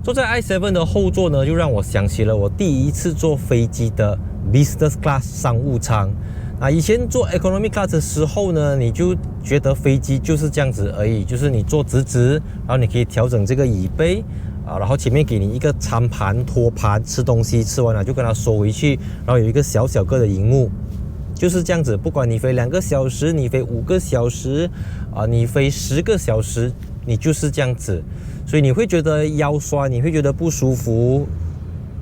坐在 i7 的后座呢，就让我想起了我第一次坐飞机的 Business Class 商务舱。以前坐 Economy Class 的时候呢，你就觉得飞机就是这样子而已，就是你坐直直，然后你可以调整这个椅背然后前面给你一个餐盘托盘，吃东西吃完了就跟它收回去，然后有一个小小个的荧幕，就是这样子。不管你飞2个小时，你飞5个小时你飞10个小时，你就是这样子。所以你会觉得腰酸，你会觉得不舒服，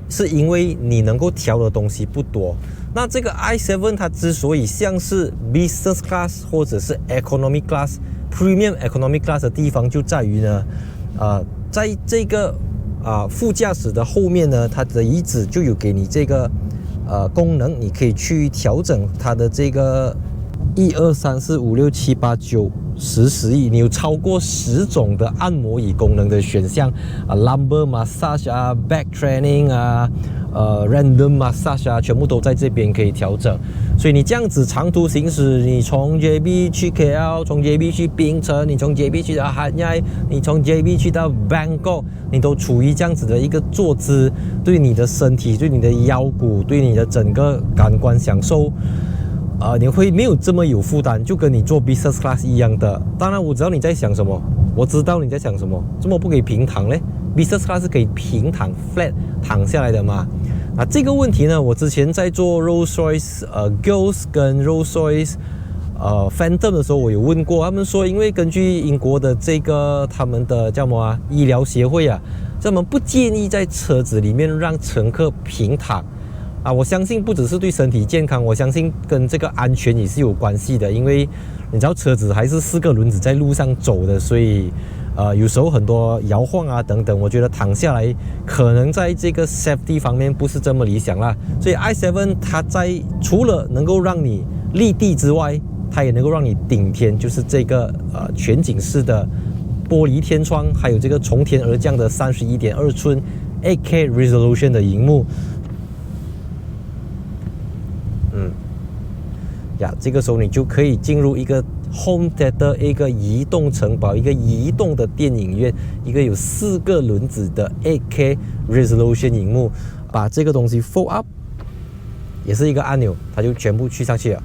是因为你能够调的东西不多。那这个 i7 它之所以像是 Business Class 或者是 Economy Class、Premium Economy Class 的地方就在于呢，在这个副驾驶的后面呢，它的椅子就有给你这个功能，你可以去调整它的这个1、2、3、4、5、6、7、8、9、10、11，你有超过10种的按摩椅功能的选项lumbar massage back training random massage 全部都在这边可以调整。所以你这样子长途行驶，你从 JB 去 KL， 从 JB 去槟城，你从 JB 去到汉雅，你从 JB 去到 Bangkok， 你都处于这样子的一个坐姿，对你的身体，对你的腰骨，对你的整个感官享受你会没有这么有负担，就跟你坐 Business Class 一样的。当然我知道你在想什么，我知道你在想什么，怎么不可以平躺呢？ Business Class 是可以平躺 flat 躺下来的嘛？这个问题呢，我之前在做 Rolls-Royce Ghost 跟 Rolls-Royce Phantom 的时候，我有问过他们说，因为根据英国的这个他们的叫什么医疗协会他们不建议在车子里面让乘客平躺我相信不只是对身体健康，我相信跟这个安全也是有关系的，因为你知道车子还是4个轮子在路上走的，所以有时候很多摇晃等等，我觉得躺下来可能在这个 safety 方面不是这么理想啦。所以 i7 它除了能够让你立地之外，它也能够让你顶天，就是这个全景式的玻璃天窗，还有这个从天而降的31.2寸 8K resolution 的荧幕。这个时候你就可以进入一个 Home Theater， 一个移动城堡，一个移动的电影院，一个有4个轮子的 8K resolution 荧幕。把这个东西 fold up， 也是一个按钮，它就全部去上去了。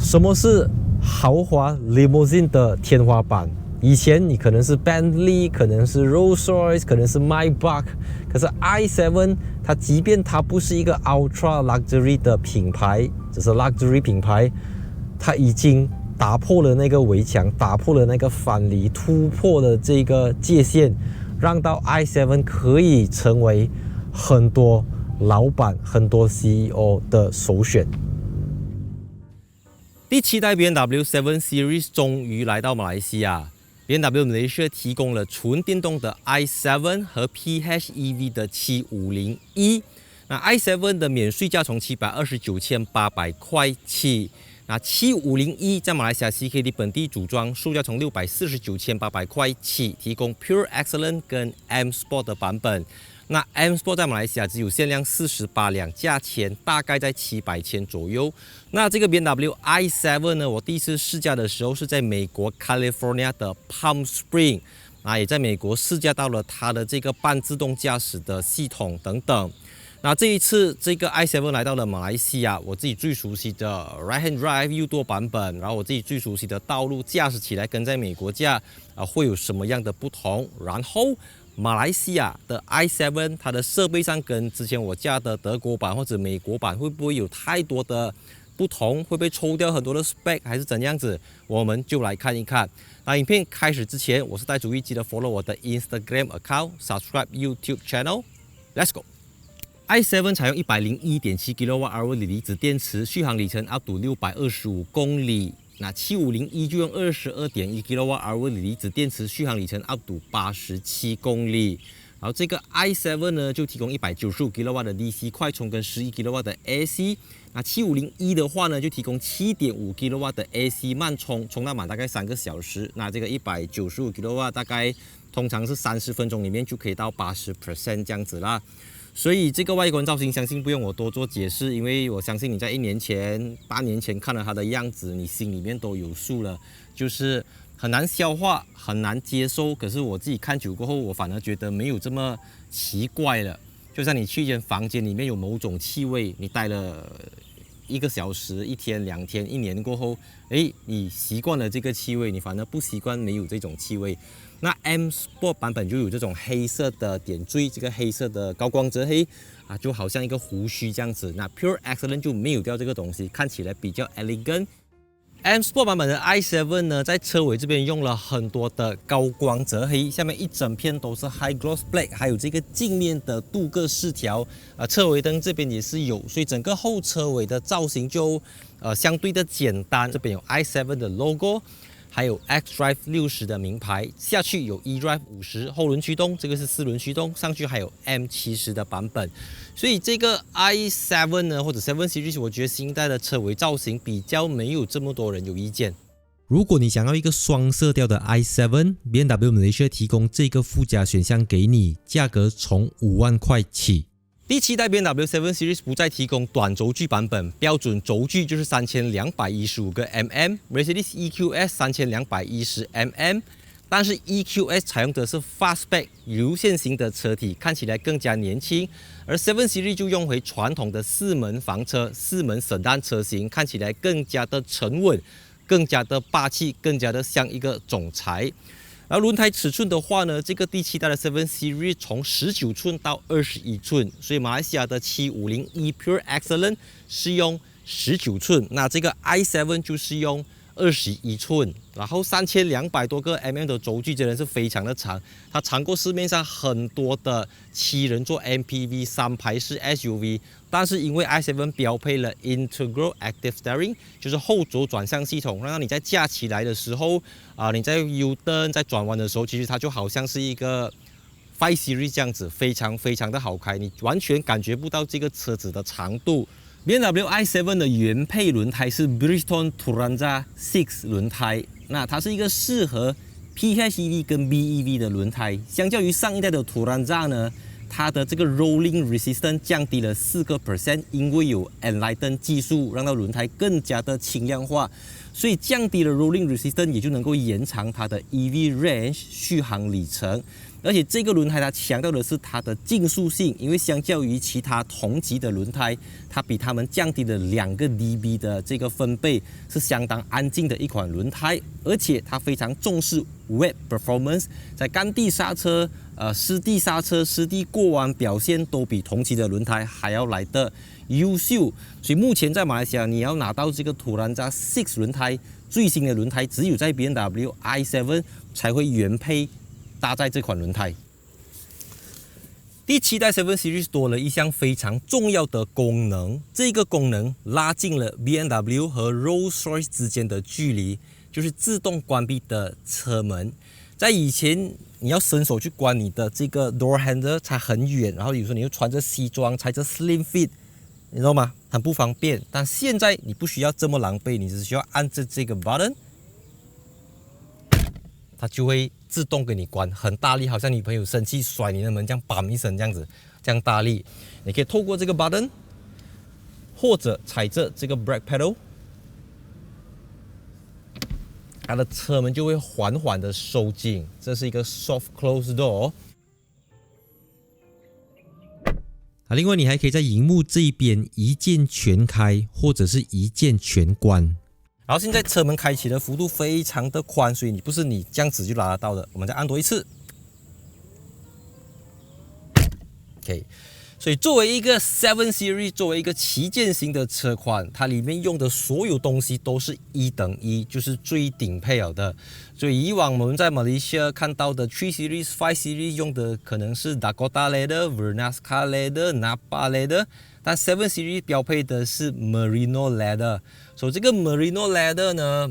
什么是豪华 limousine 的天花板？以前你可能是 Bentley， 可能是 Rolls-Royce， 可能是 Maybach， 可是 i7 它即便它不是一个 Ultra Luxury 的品牌，只是 Luxury 品牌，它已经打破了那个围墙，打破了那个藩篱，突破了这个界限，让到 i7 可以成为很多老板、很多 CEO 的首选。第7代 BMW 7 Series 终于来到马来西亚。BMW Malaysia 提供了纯电动的 i7 和 PHEV 的750e。那 i7 的免税价从729,800块起。那750e 在马来西亚 CKD 本地组装，售价从649,800块起，提供 Pure Excellent 跟 M Sport 的版本。那 M Sport 在马来西亚只有限量48辆，价钱大概在700千左右。那这个 BMW i7 呢，我第一次试驾的时候是在美国 California 的 Palm Springs， 也在美国试驾到了它的这个半自动驾驶的系统等等。那这一次这个 i7 来到了马来西亚，我自己最熟悉的 Right Hand Drive 右舵版本，然后我自己最熟悉的道路驾驶起来跟在美国驾会有什么样的不同？然后马来西亚的 i7 它的设备上跟之前我驾的德国版或者美国版会不会有太多的不同？会不会抽掉很多的 spec 还是怎样子？我们就来看一看。那影片开始之前，我是戴主义，记得 follow 我的 Instagram account，subscribe YouTube channel。Let's go。i7 采用 101.7 kWh 锂离子电池，续航里程 up to 625公里。那750e 就用 22.1 kWh 锂离子电池，续航里程 up to 87公里。然后这个 i7 呢就提供195 kW 的 DC 快充跟11 kW 的 AC。那750e 的话呢就提供7.5 kW 的 AC 慢充，充到满大概3个小时。那这个195 kW 大概通常是30分钟里面就可以到80% 这样子啦。所以这个外观造型相信不用我多做解释，因为我相信你在1年前、8年前看了它的样子，你心里面都有数了，就是很难消化，很难接受。可是我自己看久过后，我反而觉得没有这么奇怪了。就像你去一间房间里面有某种气味，你待了1个小时、1天、2天、1年过后，你习惯了这个气味，你反而不习惯没有这种气味。那 M Sport 版本就有这种黑色的点缀，这个黑色的高光泽黑啊，就好像一个胡须这样子。那 Pure Excellence 就没有掉这个东西，看起来比较 elegant。M Sport 版本的 i7 呢，在车尾这边用了很多的高光泽黑，下面一整片都是 High Gloss Black， 还有这个镜面的镀铬饰条，车尾灯这边也是有，所以整个后车尾的造型就相对的简单。这边有 i7 的 logo， 还有 xDrive 60的名牌，下去有 eDrive 50后轮驱动，这个是4轮驱动，上去还有 M70的版本。所以这个 i7 呢，或者7 Series， 我觉得新一代的车尾造型比较没有这么多人有意见。如果你想要一个双色调的 i7，BMW Malaysia 提供这个附加选项给你，价格从5万块起。第7代 BMW 7 Series 不再提供短轴距版本，标准轴距就是3215个 mm，Mercedes EQS 3210 mm。但是 EQS 采用的是 Fastback 流线型的车体，看起来更加年轻，而7 Series 就用回传统的4门房车、4门sedan车型，看起来更加的沉稳，更加的霸气，更加的像一个总裁。然后轮胎尺寸的话呢，这个第7代的7 Series 从19寸到21寸，所以马来西亚的750E Pure Excellence 是用19寸，那这个 i7 就是用21寸，然后3200多个 mm 的轴距真的是非常的长，它长过市面上很多的7人座 MPV 3排式 SUV， 但是因为 i7 标配了 Integral Active Steering， 就是后轴转向系统，让你在架起来的时候你在 U-turn 在转弯的时候，其实它就好像是一个5 Series 这样子，非常非常的好开，你完全感觉不到这个车子的长度。BMW i7 的原配轮胎是 Bridgestone Turanza 6轮胎，那它是一个适合 PHEV 跟 BEV 的轮胎。相较于上一代的 Turanza 呢，它的这个 Rolling Resistance 降低了4%，因为有 Enlighten 技术，让到轮胎更加的轻量化，所以降低了 Rolling Resistance， 也就能够延长它的 EV Range 续航里程。而且这个轮胎它强调的是它的竞速性，因为相较于其他同级的轮胎，它比它们降低了2个 dB 的这个分贝，是相当安静的一款轮胎。而且它非常重视 Wet Performance， 在干地刹车、湿地刹车、湿地过弯表现都比同级的轮胎还要来的优秀。所以目前在马来西亚，你要拿到这个Turanza 6轮胎最新的轮胎，只有在 BMW i7 才会原配搭载这款轮胎。第7代7 Series 多了一项非常重要的功能，这个功能拉近了 BMW 和 Rolls-Royce 之间的距离，就是自动关闭的车门。在以前，你要伸手去关你的这个 door handle 才很远，然后有时候你又穿着西装，踩着 slim fit， 你知道吗？很不方便。但现在你不需要这么狼狈，你只需要按着这个 button， 它就会自动给你关，很大力，好像你朋友生气甩你的门这样，bam一声这样子，这样大力。你可以透过这个 button， 或者踩着这个 brake pedal， 它的车门就会缓缓的收紧。这是一个 soft close door。另外你还可以在荧幕这一边一键全开，或者是一键全关。然后现在车门开启的幅度非常的宽，所以不是你这样子就拉得到的。我们再按多一次 ，OK。所以作为一个7 Series， 作为一个旗舰型的车款，它里面用的所有东西都是1等1，就是最顶配了的。所以以往我们在马来西亚看到的3 Series、5 Series 用的可能是 Dakota Leather、Vernasca Leather、Napa Leather， 但7 Series 标配的是 Merino Leather。所以这个 Merino Leather 呢，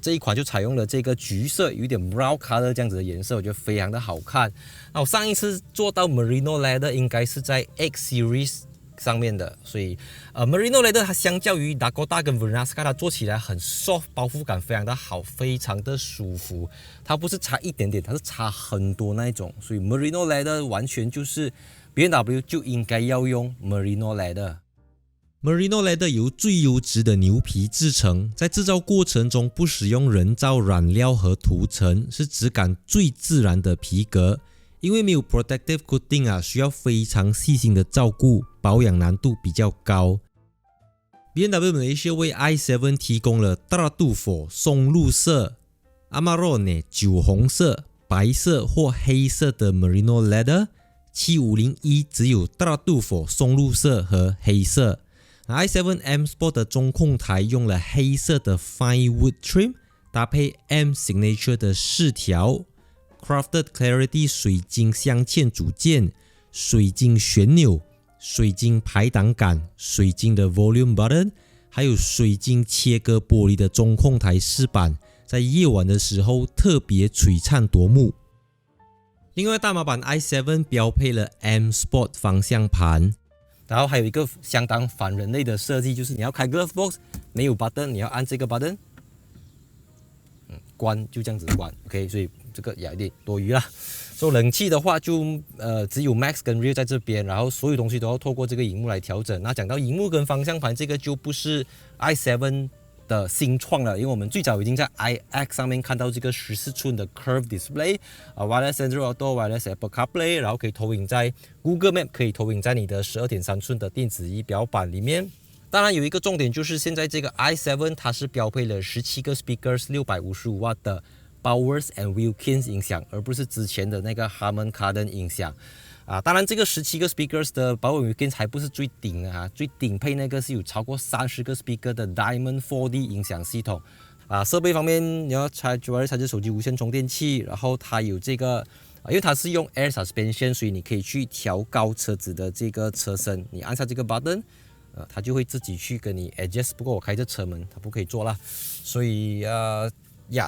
这一款就采用了这个橘色，有点 brown color 这样子的颜色，我觉得非常的好看。那我上一次做到 Merino Leather 应该是在 X Series 上面的，所以Merino Leather 它相较于 Dakota 跟 Vernasca， 它做起来很 soft， 包覆感非常的好，非常的舒服。它不是差一点点，它是差很多那一种，所以 Merino Leather 完全就是 BMW 就应该要用 Merino Leather。Merino Leather 由最优质的牛皮制成，在制造过程中不使用人造染料和涂层，是质感最自然的皮革。因为没有 protective coating 需要非常细心的照顾，保养难度比较高。BMW Malaysia 为 i7 提供了 Tartufo 松露色、Amarone 酒红色、白色或黑色的 Merino Leather， 7501只有 Tartufo 松露色和黑色。i7 M Sport 的中控台用了黑色的 Fine Wood Trim， 搭配 M Signature 的饰条， Crafted Clarity 水晶镶嵌组件，水晶旋钮，水晶排挡杆，水晶的 Volume Button， 还有水晶切割玻璃的中控台饰板，在夜晚的时候特别璀璨夺目。另外，大马版 i7 标配了 M Sport 方向盘。然后还有一个相当反人类的设计，就是你要开 glove box 没有 button， 你要按这个 button， 关就这样子关 ，OK， 所以这个也有点多余啦。所以冷气的话就只有 Max 跟 Rear 在这边，然后所有东西都要透过这个荧幕来调整。那讲到荧幕跟方向盘，这个就不是 i7 的新创了，因为我们最早已经在 iX 上面看到这个14寸的 Curve Display，Wireless Android Auto、Wireless Apple CarPlay， 然后可以投影在 Google Map， 可以投影在你的 12.3 寸的电子仪表板里面。当然有一个重点就是现在这个 i7 它是标配了17个 speakers 655瓦的 Bowers and Wilkins 音响，而不是之前的那个 Harman Kardon 音响。当然这个17个 speakers 的 Bowers Wilkins 还不是最顶最顶配那个是有超过30个 speaker 的 Diamond 4D 音响系统。设备方面你要插着手机无线充电器，然后它有这个因为它是用 Air Suspension， 所以你可以去调高车子的这个车身，你按下这个 button，它就会自己去跟你 adjust。不过我开着车门，它不可以做啦。所以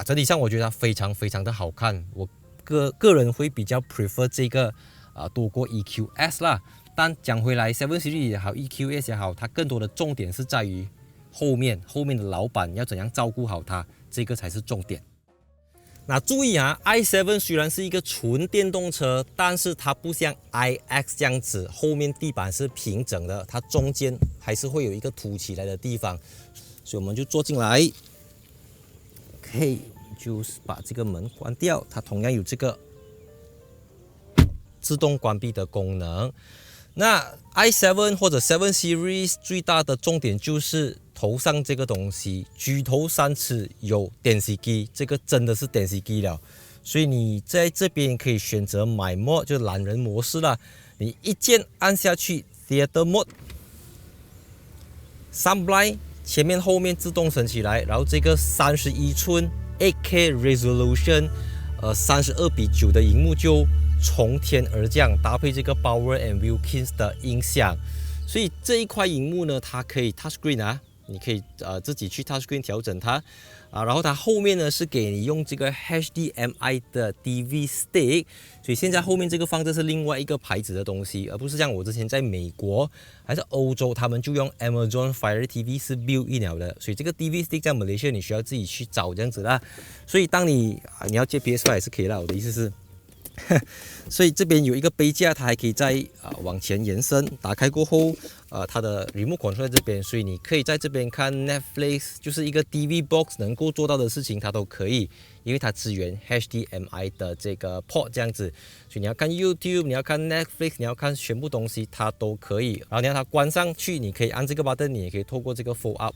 整体上我觉得它非常非常的好看。我个人会比较 prefer 这个多过 EQS 啦。但讲回来 ，7 Series 也好 ，EQS 也好，它更多的重点是在于后面的老板要怎样照顾好它，这个才是重点。那注意i7 虽然是一个纯电动车，但是它不像 iX 这样子，后面地板是平整的，它中间还是会有一个凸起来的地方，所以我们就坐进来 ，OK， 就是把这个门关掉，它同样有这个自动关闭的功能。那 i7 或者7 Series 最大的重点就是头上这个东西，举头三尺有电视机，这个真的是电视机了。所以你在这边可以选择My Mode， 就是懒人模式啦。你一键按下去 Theater Mode，Sunblind 前面后面自动升起来，然后这个31寸 8K Resolution， 32:9的荧幕就从天而降，搭配这个 Bowers and Wilkins 的音响，所以这一块荧幕呢，它可以 touchscreen 你可以自己去 touchscreen 调整它然后它后面呢是给你用这个 HDMI 的 DV stick， 所以现在后面这个放的是另外一个牌子的东西，而不是像我之前在美国还是欧洲，他们就用 Amazon Fire TV 是 built in 了的，所以这个 DV stick 在马来西亚你需要自己去找这样子啦。所以当你要接 PS5 也是可以啦，我的意思是。所以这边有一个杯架，它还可以再往前延伸，打开过后，它的 remote control 在这边，所以你可以在这边看 Netflix， 就是一个 DV box 能够做到的事情，它都可以，因为它支援 HDMI 的这个 port 这样子，所以你要看 YouTube， 你要看 Netflix， 你要看全部东西它都可以。然后你让它关上去，你可以按这个 button， 你也可以透过这个 fold up，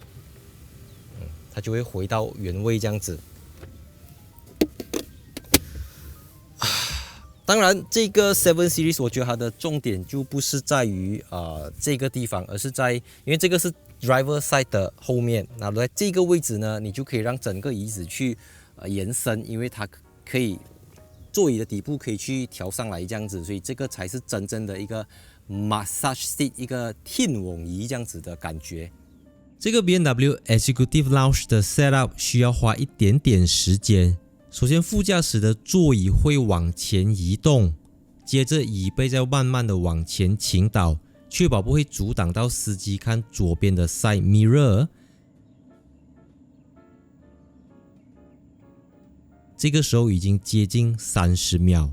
它就会回到原位这样子。当然，这个7 Series 我觉得它的重点就不是在于这个地方，而是在因为这个是 driver side 的后面，那在这个位置呢，你就可以让整个椅子去延伸，因为它可以座椅的底部可以去调上来这样子，所以这个才是真正的一个 massage seat， 一个天翁椅这样子的感觉。这个 BMW Executive Lounge 的 setup 需要花一点点时间。首先，副驾驶的座椅会往前移动，接着椅背再慢慢的往前倾倒，确保不会阻挡到司机看左边的 side mirror。这个时候已经接近30秒，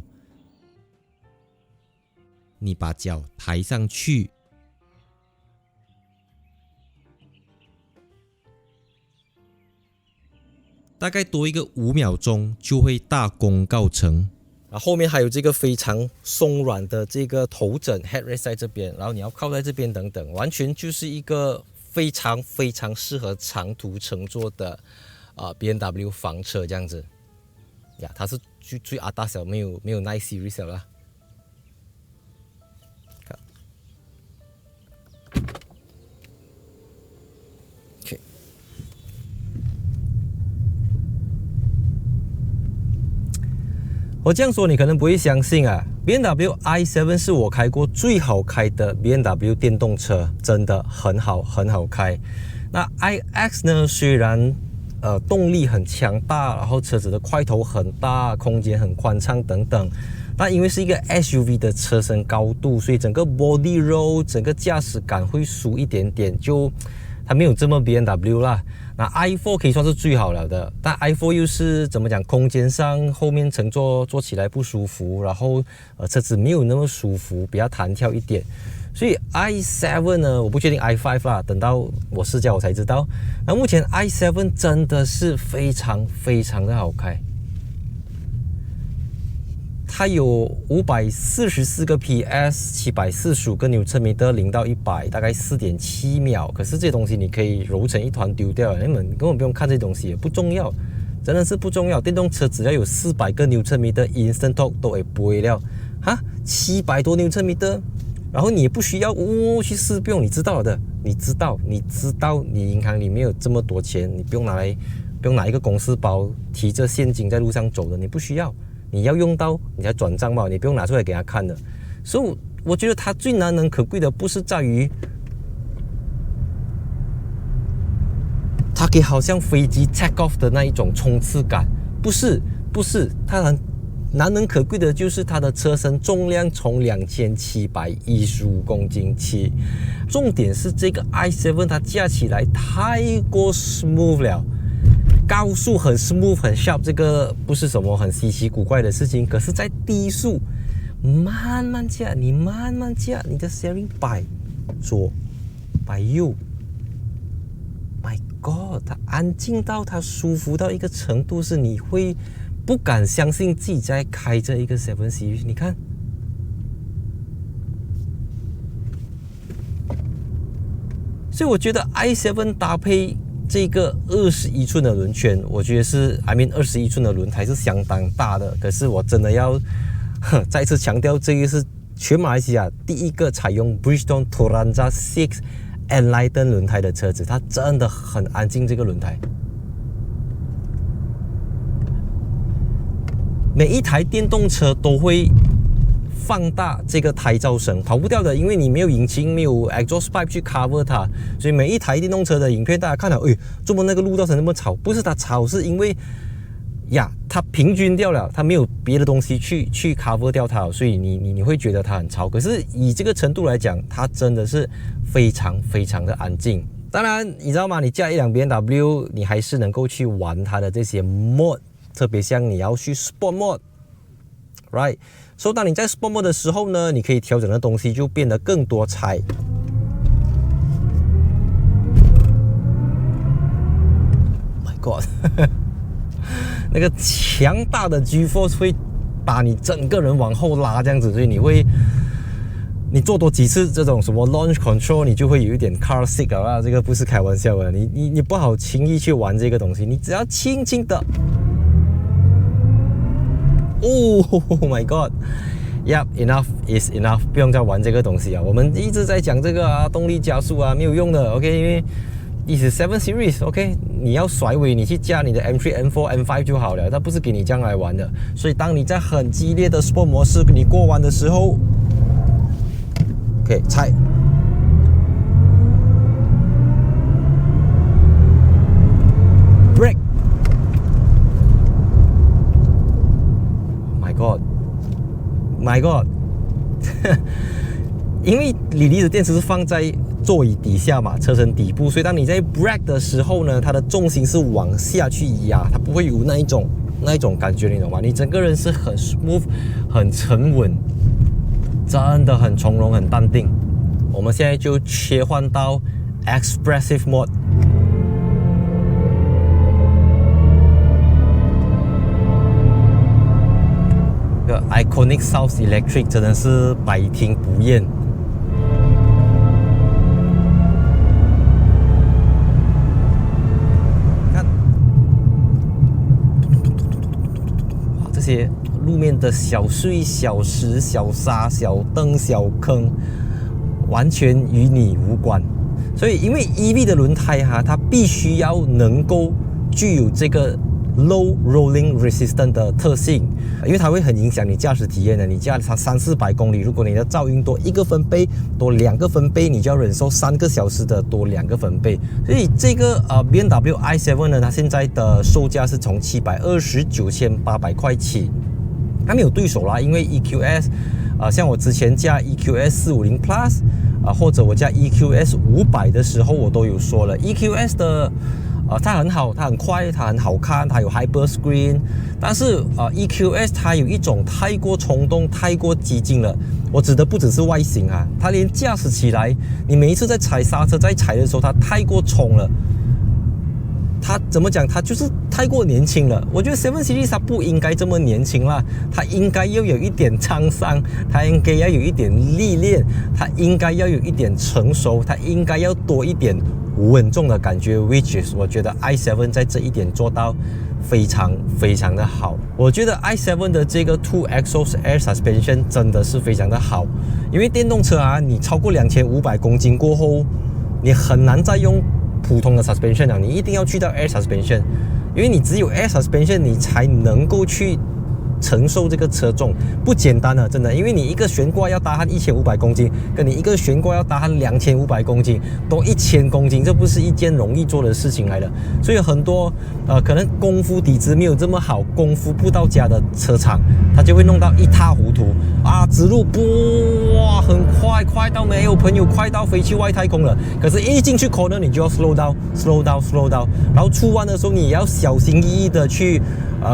你把脚抬上去，大概多一个5秒钟就会大功告成。后面还有这个非常松软的这个头枕 headrest 在这边，然后你要靠在这边等等，完全就是一个非常非常适合长途乘坐的BMW 房车这样子呀，它是最阿大小，没有 Nice Series 了。OK， 我这样说你可能不会相信啊 ，BMW i7 是我开过最好开的 BMW 电动车，真的很好开。那 iX 呢，虽然动力很强大，然后车子的块头很大，空间很宽敞等等，但因为是一个 SUV 的车身高度，所以整个 body roll 整个驾驶感会输一点点，就它没有这么 BMW 啦。那 i4 可以算是最好了的，但 i4 又是怎么讲？空间上后面乘坐起来不舒服，然后车子没有那么舒服，比较弹跳一点。所以 i7 呢，我不确定 i5 啦，等到我试驾我才知道。那目前 i7 真的是非常非常的好开，它有544个 PS，745个牛车米的，0到100大概4.7秒。可是这些东西你可以揉成一团丢掉，你们根本不用看这些东西，也不重要，真的是不重要。电动车只要有400个牛车米的 Instant Torque 都会不会了哈，700多牛车米的。然后你也不需要去试，不用，你知道的，你知道你银行里面有这么多钱，你不用拿一个公司包提着现金在路上走的，你不需要，你要用到你才转账嘛，你不用拿出来给他看的。所以我觉得它最难能可贵的不是在于它给好像飞机 take off 的那一种冲刺感，不是，它很难能可贵的就是它的车身重量从2715公斤起，重点是这个 i7 它驾起来太过 smooth 了，高速很 smooth 很 sharp， 这个不是什么很稀奇古怪的事情。可是在低速慢慢驾，你的 steering 摆左摆右， My God， 它安静到它舒服到一个程度，是你会不敢相信自己在开着一个7 Series。 你看所以我觉得 i7 搭配这个21寸的轮圈，我觉得是 21寸的轮胎是相当大的。可是我真的要再次强调，这个是全马来西亚第一个采用 Bridgestone Turanza 6 Enlighten 轮胎的车子，它真的很安静。这个轮胎每一台电动车都会放大这个胎噪声，跑不掉的，因为你没有引擎，没有 exhaust pipe 去 cover 它，所以每一台电动车的影片大家看了，怎么那个路噪声那么吵？不是它吵，是因为它平均掉了，它没有别的东西去 cover 掉它，所以你会觉得它很吵。可是以这个程度来讲，它真的是非常非常的安静。当然你知道吗？你驾一辆 BMW， 你还是能够去玩它的这些 mode， 特别像你要去 Sport Mode，right？ 所以当你在 Sport Mode 的时候呢，你可以调整的东西就变得更多彩。My God， 那个强大的 G-Force 会把你整个人往后拉这样子，所以你做多几次这种什么 launch control， 你就会有一点 car sick 了，这个不是开玩笑的，你不好轻易去玩这个东西，你只要轻轻的。Oh my God， Yep， enough is enough， 不用再玩这个东西啊！我们一直在讲这个动力加速没有用的 ，OK？ 因为你是7 Series，OK？ 你要甩尾，你去加你的 M3、M4、M5 就好了，它不是给你这样来玩的。所以当你在很激烈的 Sport 模式你过弯的时候 ，OK， 踩。My God， 因为锂离子电池是放在座椅底下嘛，车身底部，所以当你在 brake 的时候呢，它的重心是往下去压，它不会有那一种感觉，你懂吗？你整个人是很 smooth， 很沉稳，真的很从容，很淡定。我们现在就切换到 Expressive Mode。Iconic South Electric 真的是百听不厌。看，哇，这些路面的小碎、小石、小沙、小灯、小坑，完全与你无关。所以，因为 EV 的轮胎它必须要能够具有这个 low rolling resistance 的特性，因为它会很影响你驾驶体验的。你驾它300-400公里，如果你的噪音多1个分贝，多2个分贝，你就要忍受3个小时的多2个分贝。所以这个BMW i7 呢，它现在的售价是从729,800块起，它没有对手啦，因为 EQS，像我之前驾 EQS 450 Plus，或者我驾 EQS 500的时候，我都有说了 ，EQS 的。它很好，它很快，它很好看，它有 Hyper Screen， 但是EQS 它有一种太过冲动、太过激进了。我指的不只是外形它连驾驶起来，你每一次在踩刹车、在踩的时候，它太过冲了。它怎么讲？它就是太过年轻了。我觉得7 Series 它不应该这么年轻啦，它应该要有一点沧桑，它应该要有一点历练，它应该要有一点成熟，它应该要多一点稳重的感觉 ，which is 我觉得 i7 在这一点做到非常非常的好。我觉得 i7 的这个 Two Exhaust Air Suspension 真的是非常的好，因为电动车你超过2500公斤过后，你很难再用普通的 suspension 了，你一定要去到 air suspension， 因为你只有 air suspension 你才能够去承受这个车重，不简单真的，因为你一个悬挂要搭焊1500公斤，跟你一个悬挂要搭焊2500公斤，都1000公斤，这不是一件容易做的事情来的。所以很多可能功夫底子没有这么好，功夫不到家的车厂，他就会弄到一塌糊涂直路哇很快到没有朋友，快到飞去外太空了。可是一进去 corner 你就要 slow down， 然后出弯的时候你也要小心翼翼的去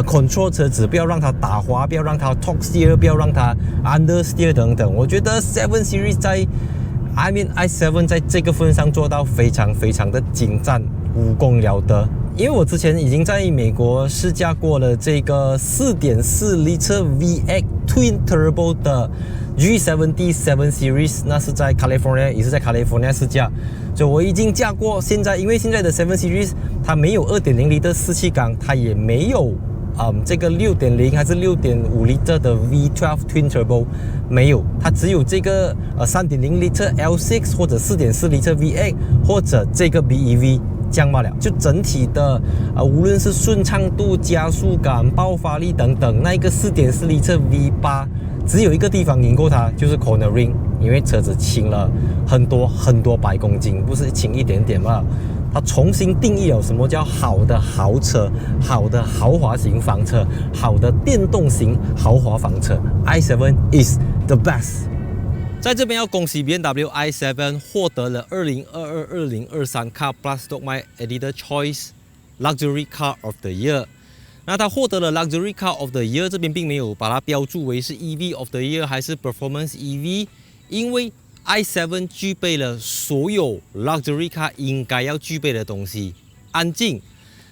control 车子，不要让它打滑，不要让它 top steer， 不要让它 under steer 等等。我觉得7 Series 在 i7 在这个份上做到非常非常的精湛，无功了得。因为我之前已经在美国试驾过了这个 4.4 litre V8 Twin Turbo 的 G70 7 Series， 那是在 California， 也是在 California 试驾，所以我已经驾过。因为现在的7 Series 它没有 2.0 litre 四气缸，它也没有这个 6.0 还是 6.5 litre 的 V12 Twin Turbo， 没有，它只有这个3.0 litre L6 或者 4.4 litre V8 或者这个 BEV。降罢了，就整体的无论是顺畅度、加速感、爆发力等等，那一个4.4 litre V8只有一个地方赢过它，就是 cornering， 因为车子轻了很多百公斤，不是轻一点点吧。它重新定义了什么叫好的豪车、好的豪华型房车、好的电动型豪华房车。i7 is the best。在这边要恭喜 BMW i7 获得了2022-2023 Car Plus Dog Editor Choice Luxury Car of the Year。那它获得了 Luxury Car of the Year， 这边并没有把它标注为是 EV of the Year 还是 Performance EV， 因为 i7 具备了所有 Luxury Car 应该要具备的东西：安静。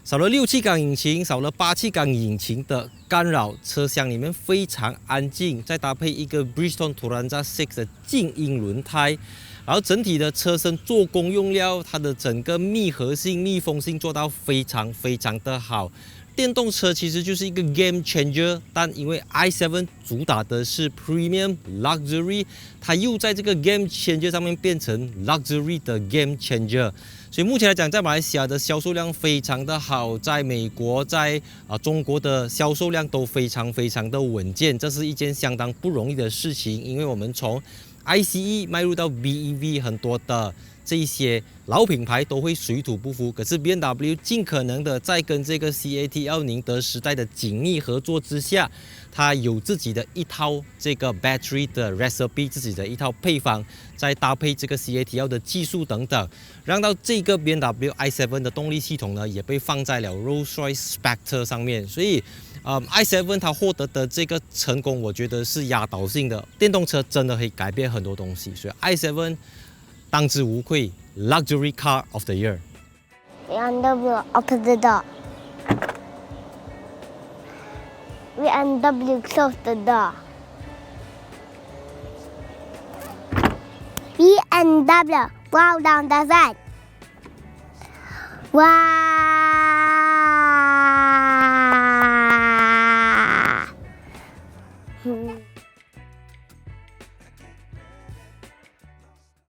少了6气缸引擎，少了8气缸引擎的干扰，车厢里面非常安静，再搭配一个 Bridgestone Turanza 6的静音轮胎，然后整体的车身做工用料，它的整个密合性、密封性做到非常非常的好。电动车其实就是一个 game changer， 但因为 i7 主打的是 premium luxury， 它又在这个 game changer 上面变成 luxury 的 game changer。所以目前来讲，在马来西亚的销售量非常的好，在美国、在中国的销售量都非常非常的稳健，这是一件相当不容易的事情，因为我们从 ICE 迈入到 BEV， 很多的这一些老品牌都会水土不服，可是 BMW 尽可能的在跟这个 CATL 宁德时代的紧密合作之下，它有自己的一套这个 battery 的 recipe， 自己的一套配方，再搭配这个 CATL 的技术等等，让到这个 BMW i7 的动力系统呢也被放在了 Rolls-Royce Spectre 上面，所以i7 它获得的这个成功，我觉得是压倒性的。电动车真的可以改变很多东西，所以 i7 当之无愧 Luxury Car of the Year。 BMW open the door. BMW close the door. BMW. Wow, down the side. Wow.